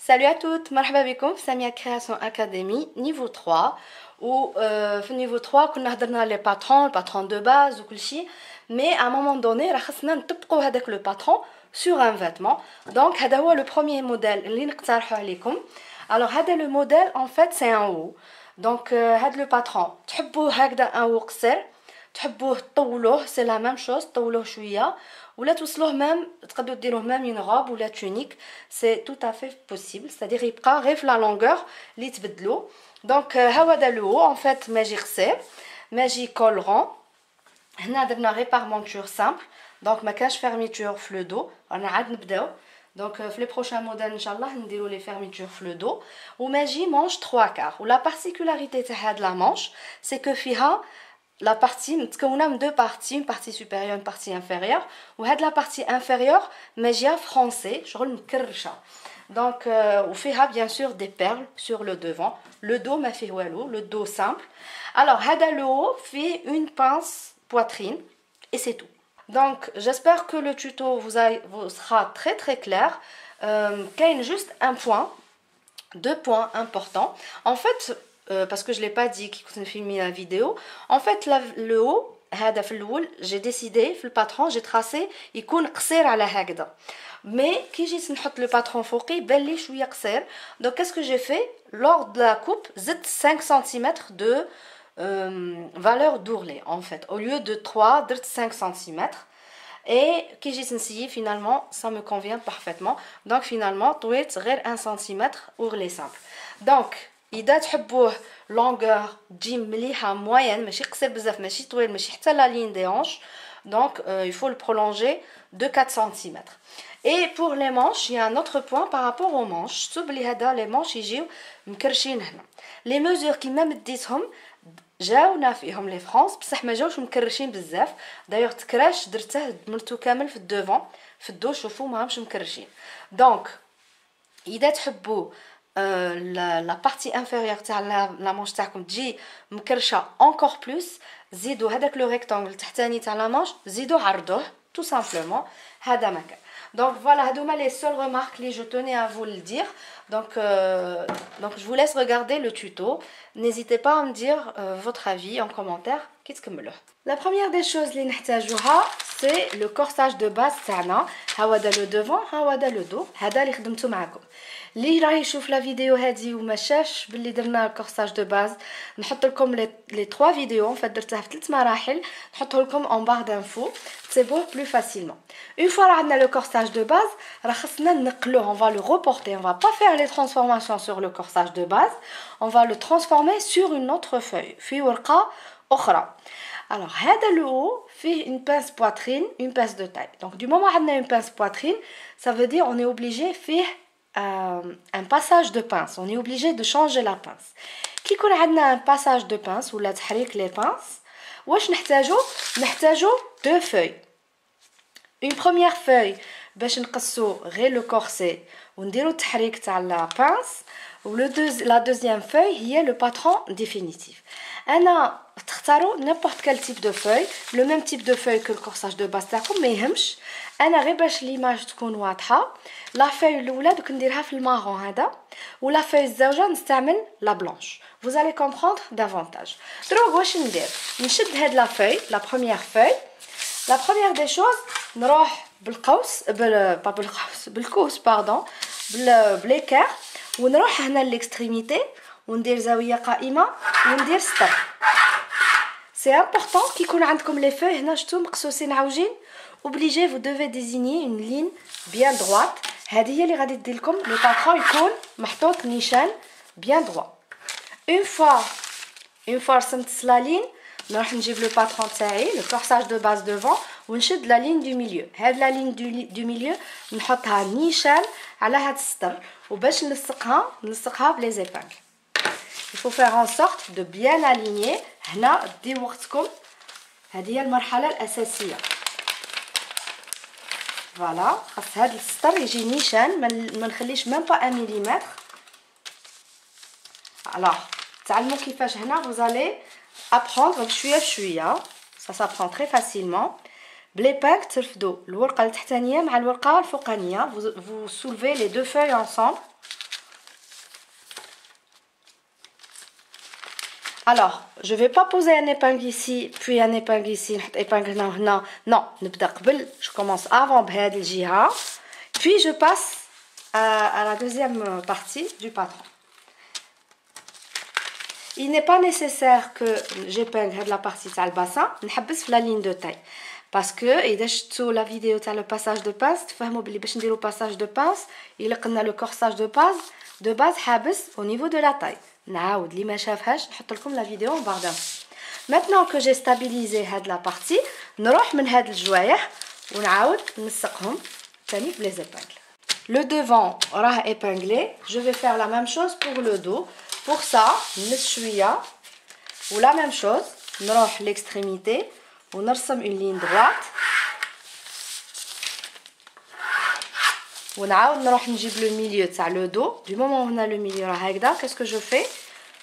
Salut à toutes, مرحبا بكم في سامية Création Academy niveau 3 و في niveau 3 كنا هضرنا les patrons de base وكل شيء mais à un moment donné راه خصنا نطبقوا هذاك le patron sur un vêtement. Donc هذا هو le premier modèle اللي نقترحه عليكم. Alors هذا le modèle en fait c'est un haut. Donc هذا le patron تحبوه هكذا un haut قصير تحبوه طولوه c'est la même chose طولوه شويه ولا توصلوه ميم تقدروا ديروه ميم اون روب ولا تونيك سي تو افي بوسيبل c'est-à-dire يبقى غير في لا لونغور اللي تبدلو. دونك ها هو هذا لو ان فيت ماجي قصير ماجي كولرون. هنا درنا غير بارمونتور سامبل دونك ما كانش فيرميتور في لو دو. انا عاد نبداو دونك في لي بروشان موديل ان شاء الله نديرو لي فيرميتور في لو دو وماجي مانش 3 كار. ولا بارتيكولاريتي تاع هاد لا مانش سي كو فيها la partie متكونه من deux parties, une partie supérieure une partie inférieure وهاد la partie inférieure ماجيه فرونسي شغل مكرشه دونك وفيها bien sûr des perles sur le devant. le dos ما فيه والو le dos simple. alors هذا le haut فيه une pince poitrine et c'est tout. donc j'espère que le tuto vous sera très clair. كاين juste un point, deux points importants en fait. Parce que je ne l'ai pas dit quand j'ai filmé la vidéo. En fait, le haut, j'ai décidé, le patron, j'ai tracé, il يكون قصير على هكذا. Mais كي جيت نحط le patron فوقي بان لي شويه قصير. Donc qu'est-ce que j'ai fait lors de la coupe? زدت 5 cm de valeur d'ourlet en fait. Au lieu de 3, درت 5 cm. Et كي جيت نسيي finalement ça me convient parfaitement. Donc finalement طويت غير 1 cm ourlet simple. Donc إذا تحبوه longueur تجي مليحة moyenne ماشي قصير بزاف ماشي طويل ماشي حتى la ligne des hanches. Donc il faut le prolonger de 4 cm. Et pour les manches, il y a un autre point par rapport aux manches. تبلي هذا les manches يجيو مكرشين هنا. Les mesures كيما مديتهم جاونا فيهم لي فرانس بصح ما جاوش مكرشين بزاف. دايوغ تكراش درته دمرتو كامل في الدوفون في الدو شوفوا ماهمش مكرشين. دونك إذا تحبوا la partie inférieure تاع la manche تاعكم تجي مكرشه encore plus زيدوا هذاك لو ريكتانغل تحتاني تاع la manche زيدوا عرضوه tout simplement هذا مكان. donc voilà هذوما les seules remarques اللي je tenais à vous le dire. donc je vous laisse regarder le tuto. N'hésitez pas à me dire votre avis en commentaire كي تكملوه. La première des choses اللي نحتاجوها c'est le corsage de base تاعنا. ها هو دا لو دوفون ها هو دا لو دو. هذا اللي خدمته معكم. اللي راه يشوف لا فيديو هذه وما شافش باللي درنا الكورساج دو باز نحط لكم لي 3 فيديو فات درتها في 3 مراحل نحطه لكم اون بار دانفو تسيبوه بلو فاسيلمون. اون فوا راه عندنا لو كورساج دو باز راه خصنا نقلوه. on va le reporter, on va pas faire les transformations sur le corsage de base, on va le transformer sur une autre feuille في ورقه اخرى. alors هذا le haut fait une pince poitrine, une pince de taille. donc du moment عندنا une pince poitrine ça veut dire on est obligé فيه un passage de pince. On est obligé de changer la pince. كي يكون عندنا un passage de pince ولا تحريك les pinces واش نحتاجو deux feuilles. une première feuille باش نقصو غير le corset ونديرو التحريك تاع la pince la deuxième feuille هي le patron définitif. انا تختاروا n'importe quel type de feuille, le même type de feuille que le corsage de base تاعكم ما يهمش. انا غير باش ليماج تكون واضحه لا فاي الاولى دوك نديرها في المارون هذا ولا فاي الزوجه نستعمل لا بلانش. vous allez comprendre davantage. دروك واش ندير نشد هاد لا فاي لا بروميير فاي. لا بروميير دي شوز نروح بالقوس بالكوس باردون بليكار ونروح هنا ليكستريميتي وندير زاويه قائمه وندير سطر. سي امبورطون كي يكون عندكم لي فاي هنا شتو مقصوصين عوجين obligé vous devez désigner une ligne bien droite. هذه هي اللي غادي دير لكم لو باترون يكون محطوط نيشان bien droit. une fois رسمت لا لين نروح نجيب لو باترون تاعي لو كورساج دو باز دوفون ونشد لا لين دو ميليو. هاد لا لين دو ميليو نحطها نيشان على هاد السطر وباش نلصقها بلي زيبانغ. il faut faire en sorte de bien aligner. هنا ديو وقتكم هذه هي المرحله الاساسيه. فوالا خاص هذا السطر يجي نيشان ما نخليش ميم با 1 ملم. alors تعلموا كيفاش هنا vous allez apprendre بشويه بشويه. ça s'apprend très facilement. بليبانك ترفدوا الورقه التحتانيه مع الورقه الفوقانيه. vous soulevez les deux feuilles ensemble Alors, je vais pas poser un épingle ici, puis un épingle ici, épingle là. Non, je commence avant بهذه الجهة, puis je passe à la deuxième partie du patron. Il n'est pas nécessaire que j'épingle la partie de le bassin, نحبس la ligne de taille. Parce que إذا شفتوا la vidéo تاع le passage de pince, تفهموا بلي باش نديروا passage de pince, il قلنا le corsage de base حابس au niveau de la taille. نعاود اللي ما شافهاش نحط لكم la vidéo en barre d'infos. Maintenant que j'ai stabilisé هاد la partie, نروح من هاد الجوايح ونعاود نسقهم ثاني بلي épingles. Le devant راه épinglé, je vais faire la même chose pour le dos. Pour ça, نمس شويه ou la même chose, نروح l'extrémité ونرسم une ligne droite ونعاود نروح نجيب le milieu تاع le dos. Du moment où on a le milieu راه هكذا, qu'est-ce que je fais?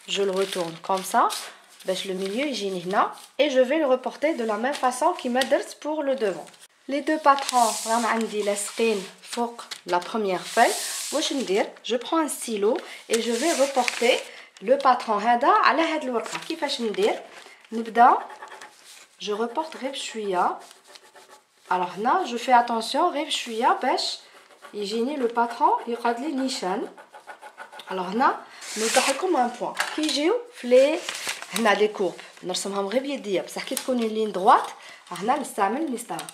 Je le retourne comme ça باش le milieu يجيني هنا et je vais le reporter de la même façon كيما درت pour le devant. Les deux patrons راهم عندي لاصقين فوق la première feuille. واش ندير? Je prends un stylo et je vais reporter le patron هذا على هاد الورقه. كيفاش ندير؟ نبدا je reporte غير بشويه. alors هنا je fais attention غير بشويه باش يجيني le patron يقعد لي نيشان. alors هنا نوضح لكم ان بوين كي يجيو فلي هنا لي كورب نرسمهم غير بيديا بصح كي تكون لين دروات هنا نستعمل مسطره.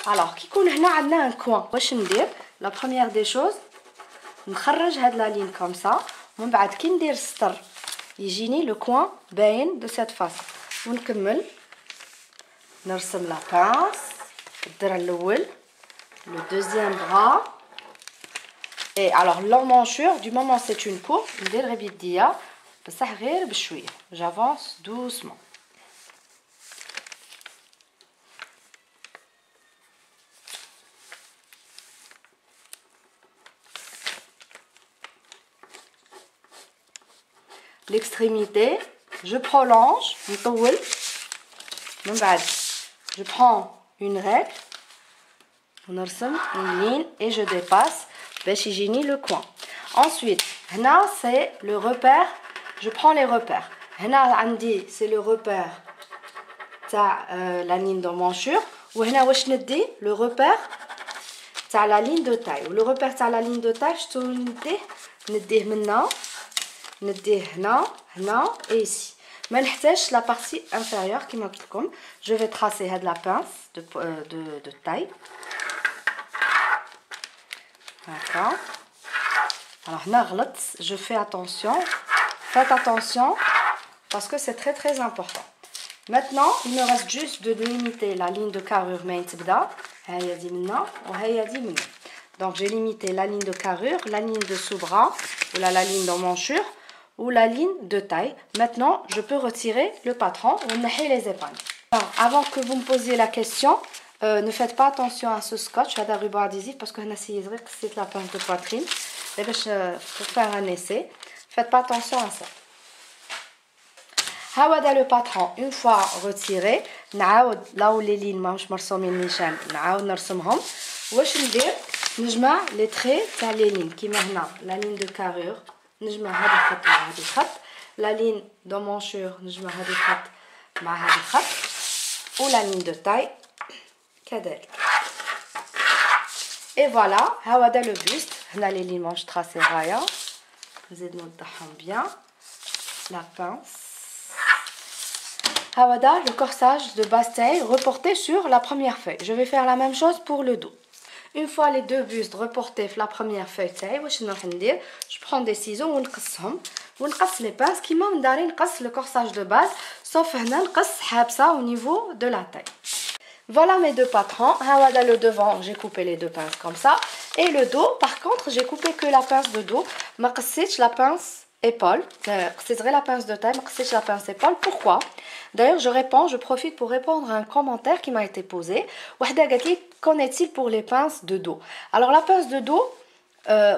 alors كي يكون هنا عندنا ان كوين واش ندير؟ لا بروميير دي شوز نخرج هاد لا لين كوم سا ومن بعد كي ندير السطر يجيني لو كوين باين دو سيت فاصون ونكمل نرسم لا بانس الدرع الاول le deuxième bras et alors l'emmanchure du moment c'est une courbe ندير غير بيديا بصح غير بشويه. j'avance doucement. l'extrémité je prolonge نطول من بعد je prends une règle ونرسم une ligne et je dépasse باش يجيني le coin. ensuite هنا c'est le repère, je prends les repères. هنا عندي c'est le repère تاع la ligne d'emmanchure وهنا واش ندي le repère تاع la ligne de taille. le repère تاع la ligne de taille شتو نديه منا نديه هنا et ici. ما نحتاجش la partie inférieure كيما قلت لكم. je vais tracer هاد la pince de taille. d'accord. alors هنا غلط, je fais attention, faites attention parce que c'est très très important. maintenant il me reste juste de délimiter la ligne de carrure ما تبدا هي دي منا وهي دي منا. donc j'ai limité la ligne de carrure, la ligne de sous-bras ou la ligne d'emmanchure ou la ligne de taille. maintenant je peux retirer le patron ou نحي les épingles. alors, avant que vous me posiez la question, ne faites pas attention à ce scotch هذا ruban adhésif parce que هنا سي صغير قصيت la pince de poitrine et باش pour faire un essai faites pas attention à ça. هذا le patron une fois retiré نعاود là où les lignes ماهمش مرسومين نيشان نعاود نرسمهم. واش ندير؟ نجمع les traits تاع les lignes كيما هنا la ligne de carrure نجمع هذا الخط مع هذا الخط, la ligne d'emmanchure نجمع هذا الخط مع هذا الخط و la ligne de taille كذلك. et voilà هذا le buste. هنا les lignes manches tracées رايا نزيد نوضحهم bien. la pince هذا le corsage de basse taille reporté sur la première feuille. je vais faire la même chose pour le dos. une fois les deux bustes reportés sur la première feuille تاعي واش نروح ندير؟ je prends des ciseaux ونقصهم ونقص les pinces كيما نداري نقص le corsage de base sauf هنا نقص حابسه au niveau de la taille. voilà mes deux patrons. هذا le devant j'ai coupé les deux pinces comme ça et le dos par contre j'ai coupé que la pince de dos ما قصيتش la pince épaule. قصيت غير la pince de taille ما قصيتش la pince épaule. pourquoi? d'ailleurs je profite pour répondre à un commentaire qui m'a été posé. وحده قالت لي qu'en est-il pour les pinces de dos? alors la pince de dos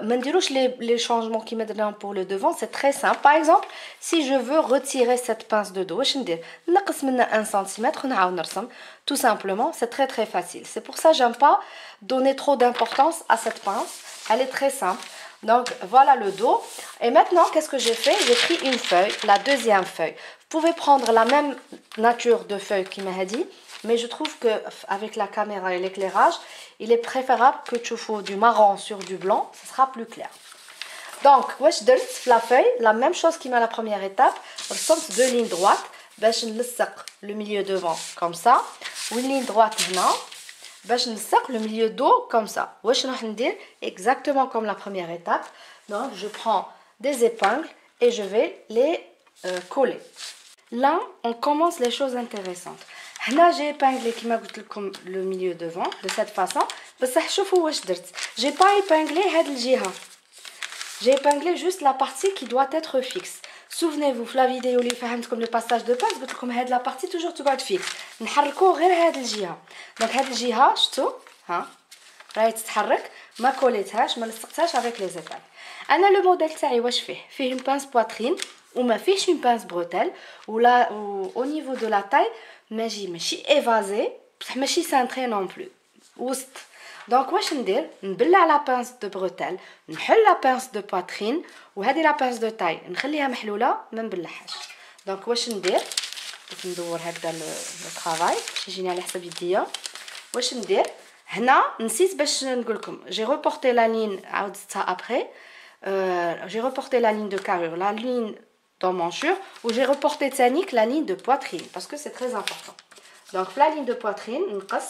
ما نديروش les changements qui m'aident pour le devant, c'est très simple. par exemple si je veux retirer cette pince de dos واش ندير؟ نقص منها 1 cm ونعاود نرسم tout simplement. c'est très très facile. c'est pour ça j'aime pas donner trop d'importance à cette pince, elle est très simple. Donc voilà le dos. Et maintenant qu'est-ce que j'ai fait? J'ai pris une feuille, la deuxième feuille. Vous pouvez prendre la même nature de feuille qui m'a dit, mais je trouve que avec la caméra et l'éclairage, il est préférable que tu fasses du marron sur du blanc, ce sera plus clair. Donc واش درت la feuille, la même chose qui m'a la première étape, رسمت deux lignes droites باش نلصق le milieu devant comme ça, ou une ligne droite هنا باش نلصق le milieu dos comme ça. واش راح ندير exactement comme la première étape. Donc je prends des épingles et je vais les coller. Là, on commence les choses intéressantes. Là, j'ai épinglé كما قلت لكم le milieu devant de cette façon. بصح شوفوا واش درت. J'ai pas épinglé هاد الجهة. J'ai épinglé juste la partie qui doit être fixe. Souvenez-vous, في la vidéo اللي فهمتكم le passage de pince قلت لكم هاد la partie toujours تقعد fixe. نحركو غير هاد الجهة. دونك هاد الجهة شفتوا ها راهي تتحرك ما كوليتهاش ما لصقتهاش avec les épingles. انا لو موديل تاعي واش فيه une pince poitrine وما فيهش une pince bretelle ولا au niveau de la taille ماشي évasé بصح ماشي سانتري non plus وسط. دونك واش ندير نبلع لا بانس دو بروتيل نحل لا بانس دو باترين وهذه لا بانس دو تاي نخليها محلوله ما نبلعهاش. دونك واش ندير باش ندور هكذا لو طرافاي باش يجيني على حسب يديا. واش ندير هنا نسيت باش نقول لكم جي ريبورتي لا لين عاودتها ابري جي ريبورتي لا لين دو كارور لا لين دو مانشور و جي ريبورتي تانيك لا لين دو بواترين باسكو سي تري امبورطون. دونك في لا لين دو بواترين نقص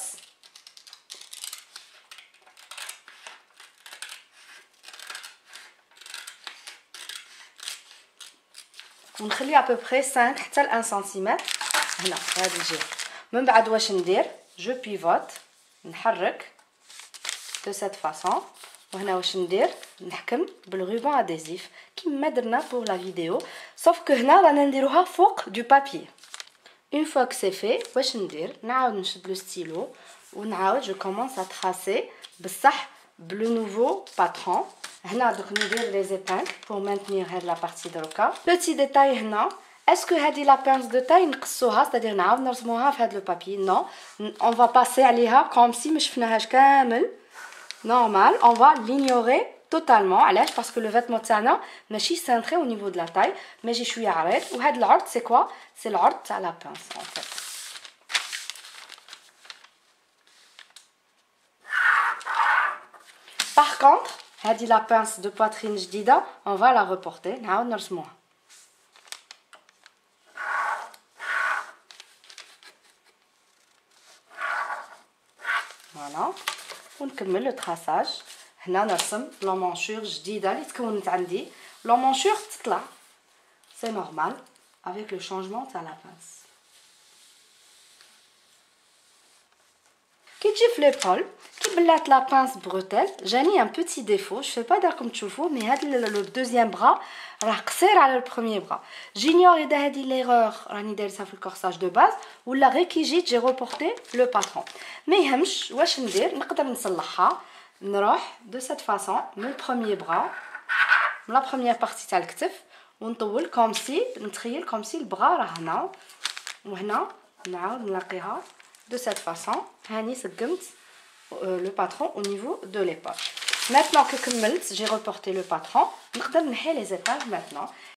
ونخلي à peu près 5 حتى ل 1 سنتيمتر هنا في هذه الجهه. من بعد واش ندير جو بيفوت نحرك de cette façon وهنا واش ندير نحكم بالغوبون اديزيف كيما درنا pour la vidéo sauf que هنا رانا نديروها فوق du papier. Une fois que c'est fait واش ندير نعاود نشد لو ستيلو ونعاود je commence à tracer بصح بلو نوفو باترون. هنا دوك ندير لي زيبانغ pour maintenir هاد لا بارتي دروكا. بوتي ديتاي هنا اسكو هادي لا بانس دو تاي نقصوها ستادير نعاود نرسموها في هاد لو بابي نو اون فا باسي عليها كوم سي ما شفناهاش كامل normal on va l'ignorer totalement علاش باسكو لو فيتمون تاعنا ماشي سانتري au niveau de la taille ماشي شويه عريض وهاد العرض سي كوا سي العرض تاع لا بانس en fait. Par contre هذه لا بانس دو بواترين جديده on va la reporter نعاود نرسموها. فوالا ونكمل لو تراساج. هنا نرسم لا مونشور جديده اللي تكونت عندي. لا مونشور تطلع سي نورمال avec le changement تاع لا بانس. كي تجي في ليبول كي بلات لا بانس بروتيل جاني ان بوتي ديفو جو با داركم تشوفوا مي هاد لو دوزيام برا راه قصير على البروميير برا. جينيور اذا هادي ليغور راني دايرتها في الكورساج دو باز ولا غير كي جيت جي ريبورتي لو باترون ما يهمش واش ندير نقدر نصلحها. نروح دو سيت فاصون من البروميير برا من لا بروميير بارتي تاع الكتف ونطول كوم سي نتخيل كوم سي البغا راه هنا وهنا نعاود نلاقيها de cette façon. هاني سقمت le patron au niveau de l'épaule. Maintenant que كملت j'ai reporté le patron نقدر نحي les épingles maintenant